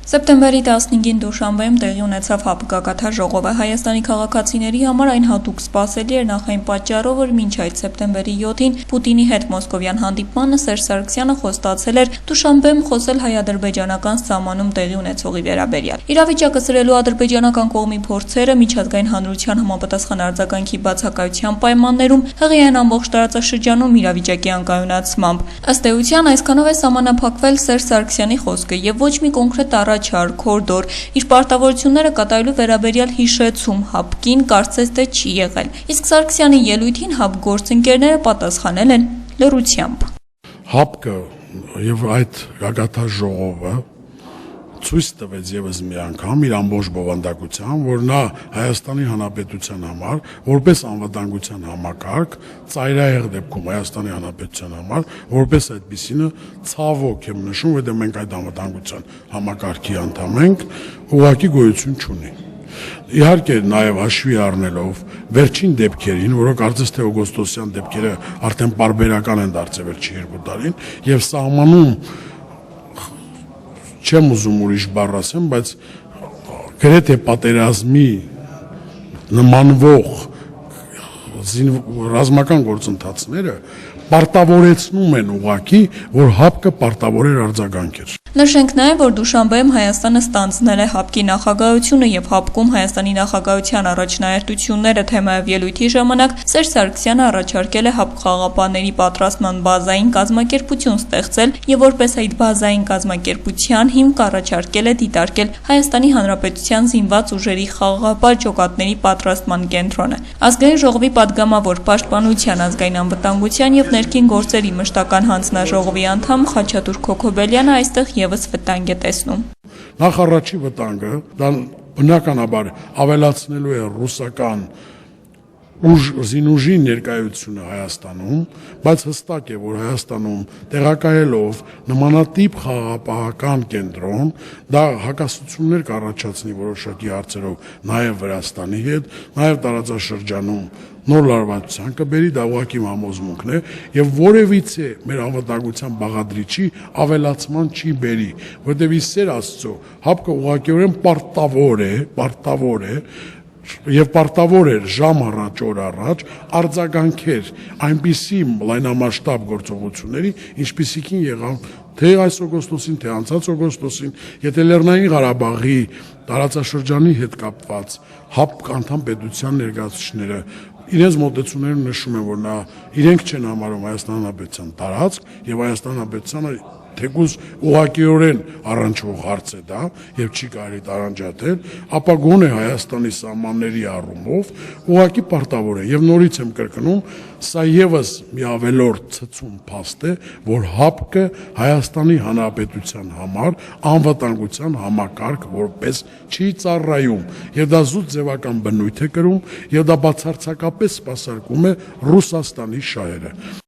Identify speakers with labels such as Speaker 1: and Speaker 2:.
Speaker 1: Սեպտեմբերի 15-ին Դուշանբեում տեղի ունեցավ ՀԱՊԿ ժողովը։ Հայաստանի քաղաքացիների համար այն հատուկ սպասելի էր նախ այն պատճառով, որ մինչ այդ սեպտեմբերի 7-ին Պուտինի հետ մոսկովյան հանդիպմանը Սերժ Սարգսյանը խոստացել էր Դուշանբեում խոսել հայ-ադրբեջանական սահմանում տեղի ունեցողի վերաբերյալ։ Իրավիճակը սրելու ադրբեջանական կողմի փորձերը միջազգային հանրության համապատասխան արձագանքի բացակայության պայմաններում հղի են ամբողջ տարածաշրջանում իրավիճակի անկայունացմամբ։ Ըստ էության այսքանով է սահմանափակվել Սերժ Սարգսյանի խոսքը եւ ոչ մի կոնկրետ առաջարկ, հորդոր, իր պարտավորությունները կատարելու վերաբերյալ հիշեցում ՀԱՊԿ-ին կարծես թե չի եղել։ Իսկ Սարգսյանի ելույթին ՀԱՊԿ գործընկերները պատասխանել են լռությամբ։
Speaker 2: ՀԱՊԿ-ը եւ այդ գագաթաժողովը ցույց տվեց եւս մի անգամ իր ամբողջ բովանդակությամբ, որ նա Հայաստանի Հանրապետության համար, որպես անվտանգության համակարգ, ծայրահեղ դեպքում Հայաստանի Հանրապետության համար, որպես այդպիսինը ցավոք եմ նշում, որտեղ մենք այդ անվտանգության համակարգի անդամ ենք, ուղղակի գոյություն չունի։ Իհարկե նաև հաշվի առնելով վերջին դեպքերին, որոնք կարծես թե օգոստոսյան դեպքերը արդեն պարբերական են դարձել վերջին 2 տարին, եւ սահմանում չեմ ուզում ուրիշ բառ ասեմ, բայց գրեթե պատերազմի նմանվող ռազմական գործընթացները պարտավորեցնում են ուղղակի, որ ՀԱՊԿ-ը պարտավոր էր արձագանքել։
Speaker 1: Նշենք նաև, որ Դուշանբեում Հայաստանը ստանձնել է ՀԱՊԿ-ի նախագահությունը եւ ՀԱՊԿ-ում Հայաստանի նախագահության առաջնահերթությունները թեմայով ելույթի ժամանակ Սերժ Սարգսյանը առաջարկել է ՀԱՊԿ խաղաղապահների պատրաստման բազային կազմակերպություն ստեղծել եւ որպես այդ բազային կազմակերպության հիմք առաջարկել է դիտարկել Հայաստանի Հանրապետության զինված ուժերի խաղաղապահ ջոկատների պատրաստման կենտրոնը։ Ազգային ժողովի падգամավոր Պաշտպանության, ազգային անվտանգության եւ ներքին գործերի մշտական հանձնաժողովի անդամ Խաչատուր Քոքոբելյանը այստեղ եւս վտանգ է տեսնում։
Speaker 2: Նախ առաջի վտանգը դա բնականաբար ավելացնելու է ռուսական զինուժի ներկայությունը Հայաստանում, բայց հստակ է, որ Հայաստանում տեղակայելով նմանատիպ խաղաղապահական կենտրոն, դա հակասություններ կառաջացնի որոշակի հարցերով նաև Վրաստանի հետ, նաև տարածաշրջանում նոր լարվածության կբերի, դա ուղղակի համոզմունքն է եւ որևիցե մեր անվտանգության բաղադրիչի ավելացման չի բերի, որտեղ ի սեր Աստծո ՀԱՊԿ-ը ուղղակիորեն պարտավոր է եւ պարտավոր էր ժամ առաջ, օր առաջ արձագանքեր այնպիսի լայնամասշտաբ գործողությունների, ինչպիսիքին եղավ թե այս օգոստոսին, թե անցած օգոստոսին, եթե Լեռնային Ղարաբաղի տարածաշրջանի հետ կապված ՀԱՊԿ անդամ պետության ներկայացուցիչները իրենց մոտեցումներում նշում են, որ նա իրենք չեն համարում Հայաստան Հանրապետության տարածք եւ Հայաստան Հանրապետությանը թեկուզ ուղղակիորեն առնչվող հարց է դա եւ չի կարելի տարանջատել, ապա գոնե Հայաստանի սահմանների առումով ուղղակի պարտավոր է եւ նորից եմ կրկնում, սա եւս մի ավելորդ ցցում փաստ է, որ ՀԱՊԿ-ը Հայաստանի Հանրապետության համար անվտանգության համակարգ որպես չի ծառայում եւ դա զուտ ձևական բնույթ է կրում եւ դա բացարձակապես սպասարկում է Ռուսաստանի շահերը։